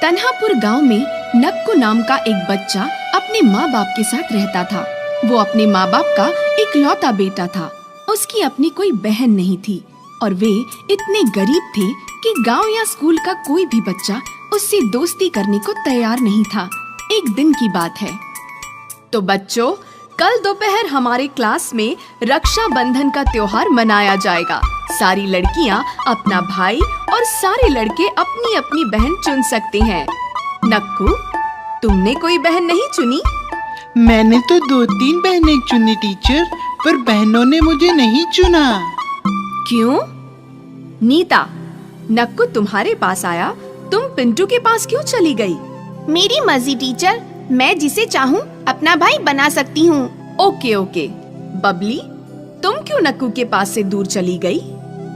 तन्हापुर गांव में नक्कू नाम का एक बच्चा अपने माँ बाप के साथ रहता था। वो अपने माँ बाप का इकलौता बेटा था। उसकी अपनी कोई बहन नहीं थी और वे इतने गरीब थे कि गांव या स्कूल का कोई भी बच्चा उससे दोस्ती करने को तैयार नहीं था। एक दिन की बात है। तो बच्चों, कल दोपहर हमारे क्लास में रक्षाबंधन का त्योहार मनाया जाएगा। सारी लड़कियां अपना भाई और सारे लड़के अपनी अपनी बहन चुन सकते हैं। नक्कू, तुमने कोई बहन नहीं चुनी? मैंने तो 2-3 बहनें चुनी टीचर, पर बहनों ने मुझे नहीं चुना। क्यों? नीता, नक्कू तुम्हारे पास आया, तुम पिंटू के पास क्यों चली गई? मेरी मर्जी टीचर, मैं जिसे चाहूँ अपना भाई बना सकती हूँ। Okay okay. बबली, तुम क्यों नक्कू के पास से दूर चली गई?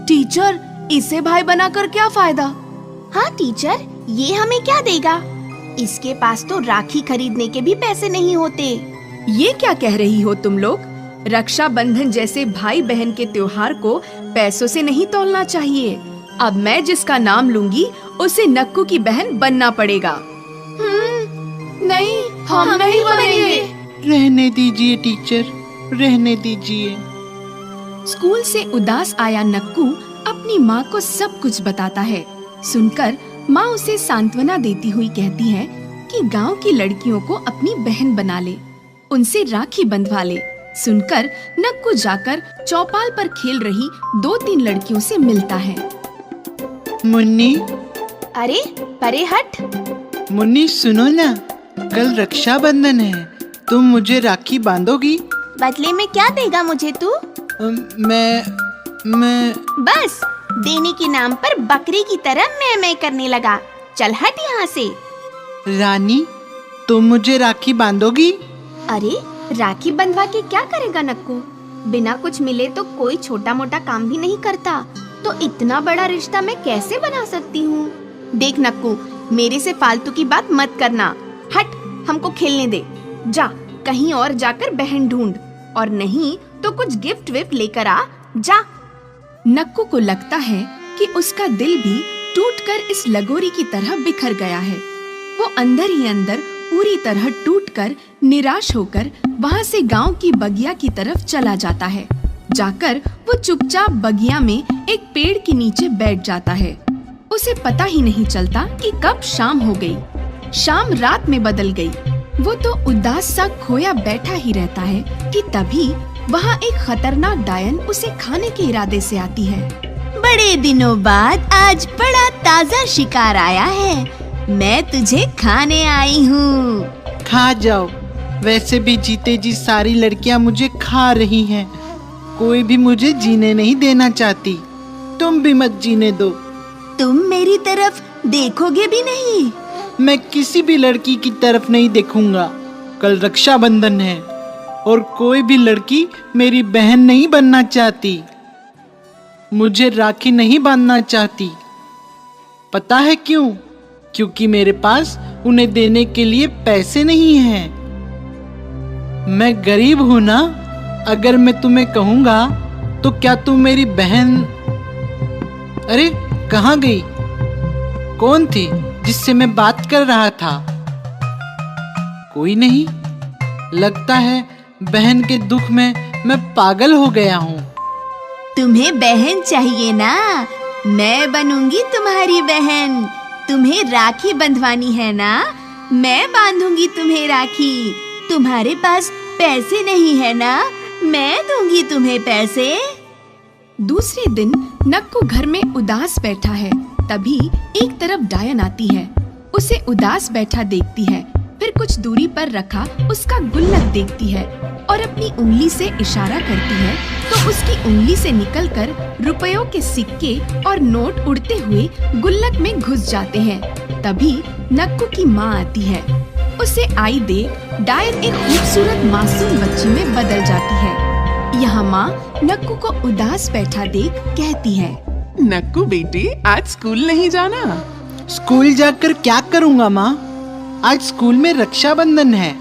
टीचर, इसे भाई बनाकर क्या फायदा? हाँ टीचर, ये हमें क्या देगा? इसके पास तो राखी खरीदने के भी पैसे नहीं होते। ये क्या कह रही हो तुम लोग? रक्षाबंधन जैसे भाई बहन के त्योहार को पैसों से नहीं तौलना चाहिए। अब मैं जिसका नाम लूंगी उसे नक्कू की बहन बनना पड़ेगा। नहीं, हम नहीं बनेंगे। रहने दीजिए टीचर, रहने दीजिए। स्कूल से उदास आया नक्कू अपनी माँ को सब कुछ बताता है। सुनकर माँ उसे सांत्वना देती हुई कहती है कि गांव की लड़कियों को अपनी बहन बना ले, उनसे राखी बंधवा ले। सुनकर नक्कू जाकर चौपाल पर खेल रही 2-3 लड़कियों से मिलता है। मुन्नी, अरे परे हट। मुन्नी सुनो ना, कल रक्षाबंधन है, तुम मुझे राखी बांधोगी? बदले में क्या देगा मुझे तू? मैं बस देने के नाम पर बकरी की तरह मैं करने लगा। चल हट यहाँ से। रानी, तुम मुझे राखी बांधोगी? अरे राखी बंधवा के क्या करेगा नक्कू? बिना कुछ मिले तो कोई छोटा मोटा काम भी नहीं करता, तो इतना बड़ा रिश्ता मैं कैसे बना सकती हूँ? देख नक्कू, मेरे से फालतू की बात मत करना। हट, हमको खेलने दे। जा कहीं और जाकर बहन ढूंढ, और नहीं तो कुछ गिफ्ट विफ्ट लेकर आ। जा। नक्कू को लगता है कि उसका दिल भी टूटकर इस लगोरी की तरह बिखर गया है। वो अंदर ही अंदर पूरी तरह टूटकर निराश होकर वहाँ से गांव की बगिया की तरफ चला जाता है। जाकर वो चुपचाप बगिया में एक पेड़ के नीचे बैठ जाता है। उसे पता ही नहीं चलता कि कब शाम हो गई। शाम रात में बदल गई। वो तो उदास सा खोया बैठा ही रहता है कि तभी वहाँ एक खतरनाक डायन उसे खाने के इरादे से आती है। बड़े दिनों बाद आज बड़ा ताजा शिकार आया है। मैं तुझे खाने आई हूँ। खा जाओ, वैसे भी जीते जी सारी लड़कियां मुझे खा रही हैं। कोई भी मुझे जीने नहीं देना चाहती, तुम भी मत जीने दो। तुम मेरी तरफ देखोगे भी नहीं? मैं किसी भी लड़की की तरफ नहीं देखूंगा। कल रक्षाबंधन है और कोई भी लड़की मेरी बहन नहीं बनना चाहती, मुझे राखी नहीं बांधना चाहती। पता है क्यों? क्योंकि मेरे पास उन्हें देने के लिए पैसे नहीं हैं। मैं गरीब हूं ना। अगर मैं तुम्हें कहूंगा तो क्या तुम मेरी बहन? अरे कहाँ गई? कौन थी जिससे मैं बात कर रहा था? कोई नहीं। लगता है बहन के दुख में मैं पागल हो गया हूँ। तुम्हें बहन चाहिए ना? मैं बनूंगी तुम्हारी बहन। तुम्हें राखी बंधवानी है ना? मैं बांधूंगी तुम्हें राखी। तुम्हारे पास पैसे नहीं है ना? मैं दूंगी तुम्हें पैसे। दूसरे दिन नक्कू घर में उदास बैठा है। तभी एक तरफ डायन आती है। उसे उदास बैठा देखती है, फिर कुछ दूरी पर रखा उसका गुल्लक देखती है और अपनी उंगली से इशारा करती है तो उसकी उंगली से निकलकर रुपयों के सिक्के और नोट उड़ते हुए गुल्लक में घुस जाते हैं। तभी नक्कू की माँ आती है। उसे आई देख डायन एक खूबसूरत मासूम बच्ची में बदल जाती है। यहाँ माँ नक्कू को उदास बैठा देख कहती है, नक्कू बेटी, आज स्कूल नहीं जाना? स्कूल जाकर क्या करूँगा माँ? आज स्कूल में रक्षाबंधन है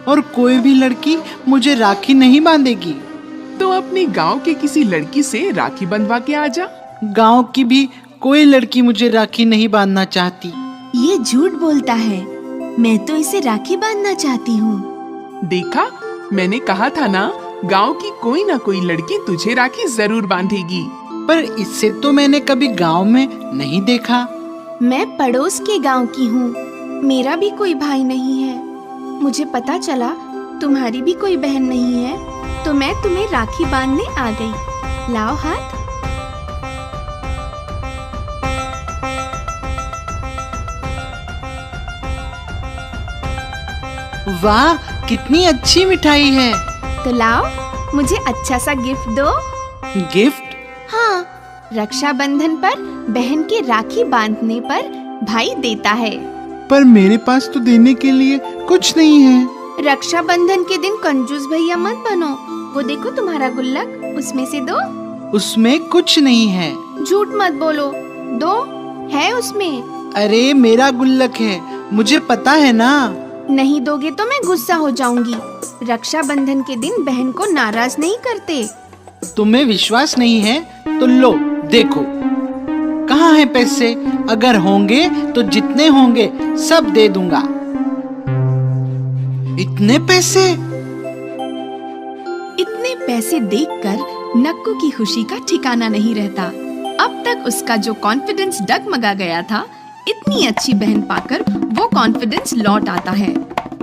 और कोई भी लड़की मुझे राखी नहीं बांधेगी। तो अपनी गांव के किसी लड़की से राखी बंधवा के आ जा। गांव की भी कोई लड़की मुझे राखी नहीं बांधना चाहती। ये झूठ बोलता है। मैं तो इसे राखी बांधना चाहती हूँ। देखा, मैंने कहा था ना, गांव की कोई ना कोई लड़की तुझे राखी जरूर बांधेगी। पर इससे तो मैंने कभी गांव में नहीं देखा। मैं पड़ोस के गांव की हूँ, मेरा भी कोई भाई नहीं है। मुझे पता चला तुम्हारी भी कोई बहन नहीं है, तो मैं तुम्हें राखी बांधने आ गई। लाओ हाथ। वाह, कितनी अच्छी मिठाई है। तो लाओ, मुझे अच्छा सा गिफ्ट दो। गिफ्ट? हाँ, रक्षाबंधन पर बहन के राखी बांधने पर भाई देता है। पर मेरे पास तो देने के लिए कुछ नहीं है। रक्षाबंधन के दिन कंजूस भैया मत बनो। वो देखो तुम्हारा गुल्लक, उसमें से दो। उसमें कुछ नहीं है। झूठ मत बोलो, दो, है उसमें। अरे मेरा गुल्लक है, मुझे पता है ना। नहीं दोगे तो मैं गुस्सा हो जाऊंगी। रक्षाबंधन के दिन बहन को नाराज नहीं करते। तुम्हें विश्वास नहीं है तो लो, देखो। कहाँ है पैसे? अगर होंगे तो जितने होंगे सब दे दूंगा। इतने पैसे? इतने पैसे देखकर नक्कू की खुशी का ठिकाना नहीं रहता। अब तक उसका जो कॉन्फिडेंस डगमगा गया था, इतनी अच्छी बहन पाकर वो कॉन्फिडेंस लौट आता है।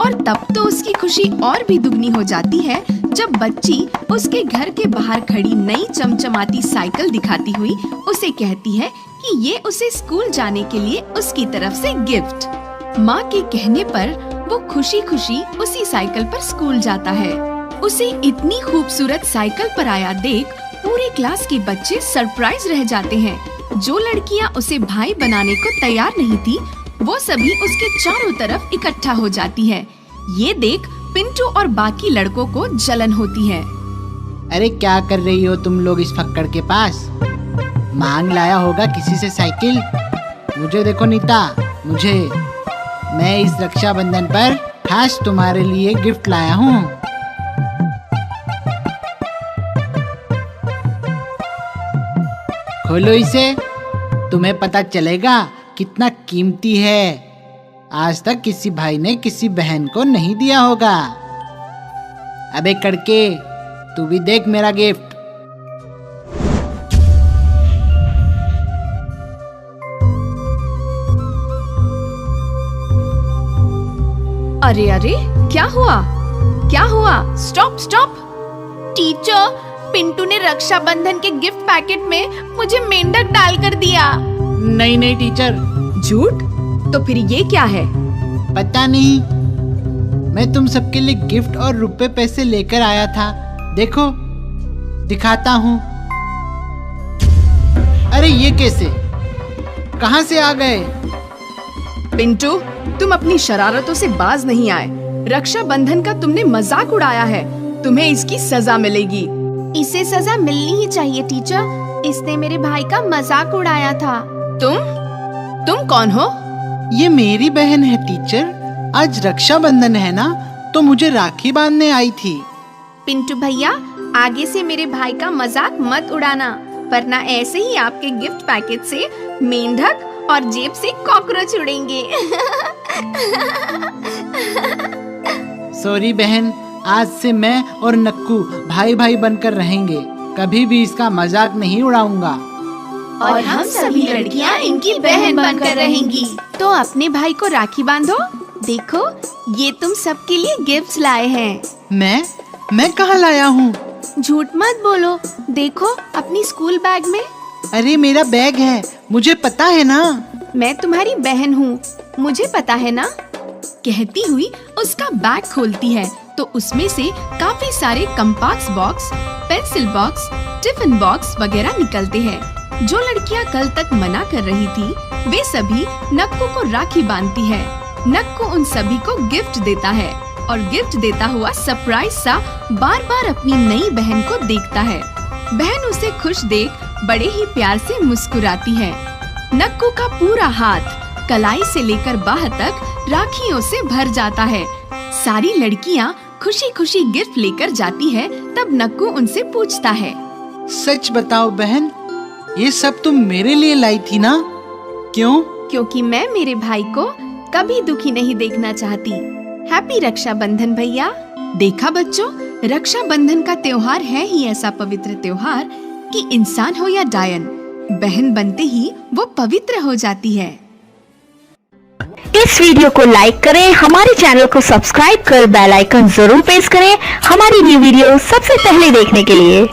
और तब तो उसकी खुशी और भी दुगनी हो जाती है जब बच्ची उसके घर के बाहर खड़ी नई चमचमाती साइकिल दिखाती हुई उसे कहती है कि ये उसे स्कूल जाने के लिए उसकी तरफ से गिफ्ट। माँ के कहने पर वो खुशी खुशी उसी साइकिल पर स्कूल जाता है। उसे इतनी खूबसूरत साइकिल पर आया देख पूरे क्लास के बच्चे सरप्राइज रह जाते हैं। जो लड़कियाँ उसे भाई बनाने को तैयार नहीं थी, वो सभी उसके चारों तरफ इकट्ठा हो जाती है। ये देख पिंटू और बाकी लड़कों को जलन होती है। अरे क्या कर रही हो तुम लोग इस फक्कड़ के पास? मांग लाया होगा किसी से साइकिल। मुझे देखो नीता, मैं इस रक्षाबंधन पर खास तुम्हारे लिए गिफ्ट लाया हूँ। खोलो इसे, तुम्हें पता चलेगा कितना कीमती है। आज तक किसी भाई ने किसी बहन को नहीं दिया होगा। अबे कड़के, तू भी देख मेरा गिफ्ट। अरे अरे, क्या हुआ? क्या हुआ? Stop stop! टीचर, पिंटू ने रक्षाबंधन के गिफ्ट पैकेट में मुझे मेंढक डालकर दिया। नहीं नहीं टीचर। झूठ? तो फिर ये क्या है? पता नहीं, मैं तुम सबके लिए गिफ्ट और रुपए पैसे लेकर आया था। देखो, दिखाता हूँ। अरे ये कैसे? कहाँ से आ गए? पिंटू, तुम अपनी शरारतों से बाज नहीं आए। रक्षाबंधन का तुमने मजाक उड़ाया है, तुम्हें इसकी सजा मिलेगी। इसे सजा मिलनी ही चाहिए टीचर, इसने मेरे भाई का मजाक उड़ाया था। तुम कौन हो? ये मेरी बहन है टीचर। आज रक्षाबंधन है ना, तो मुझे राखी बांधने आई थी। पिंटू भैया, आगे से मेरे भाई का मजाक मत उड़ाना, वरना ऐसे ही आपके गिफ्ट पैकेट से मेंढक और जेब से कॉकरोच उड़ेंगे। सॉरी बहन, आज से मैं और नक्कू भाई भाई बनकर रहेंगे। कभी भी इसका मजाक नहीं उड़ाऊंगा। और हम सभी लड़कियां इनकी बहन बनकर रहेंगी। तो अपने भाई को राखी बांधो। देखो, ये तुम सबके लिए गिफ्ट्स लाए हैं। मैं कहाँ लाया हूँ? झूठ मत बोलो, देखो अपनी स्कूल बैग में। अरे मेरा बैग है, मुझे पता है ना। मैं तुम्हारी बहन हूँ, मुझे पता है ना। कहती हुई उसका बैग खोलती है तो उसमें से काफी सारे compass box, pencil box, tiffin box वगैरह निकलते हैं। जो लड़कियां कल तक मना कर रही थी, वे सभी नक्कू को राखी बांधती है। नक्कू उन सभी को गिफ्ट देता है और गिफ्ट देता हुआ सरप्राइज सा बार बार अपनी नई बहन को देखता है। बहन उसे खुश देख बड़े ही प्यार से मुस्कुराती है। नक्कू का पूरा हाथ कलाई से लेकर बाह तक राखियों से भर जाता है। सारी लड़कियां खुशी खुशी गिफ्ट लेकर जाती है। तब नक्कू उनसे पूछता है, सच बताओ बहन, ये सब तुम मेरे लिए लाई थी ना? क्यों? क्योंकि मैं मेरे भाई को कभी दुखी नहीं देखना चाहती। हैप्पी रक्षाबंधन भैया। देखा बच्चों, रक्षाबंधन का त्योहार है ही ऐसा पवित्र त्योहार कि इंसान हो या डायन, बहन बनते ही वो पवित्र हो जाती है। इस वीडियो को लाइक करें, हमारे चैनल को सब्सक्राइब कर बेल आइकन जरूर प्रेस करें हमारी न्यू वीडियो सबसे पहले देखने के लिए।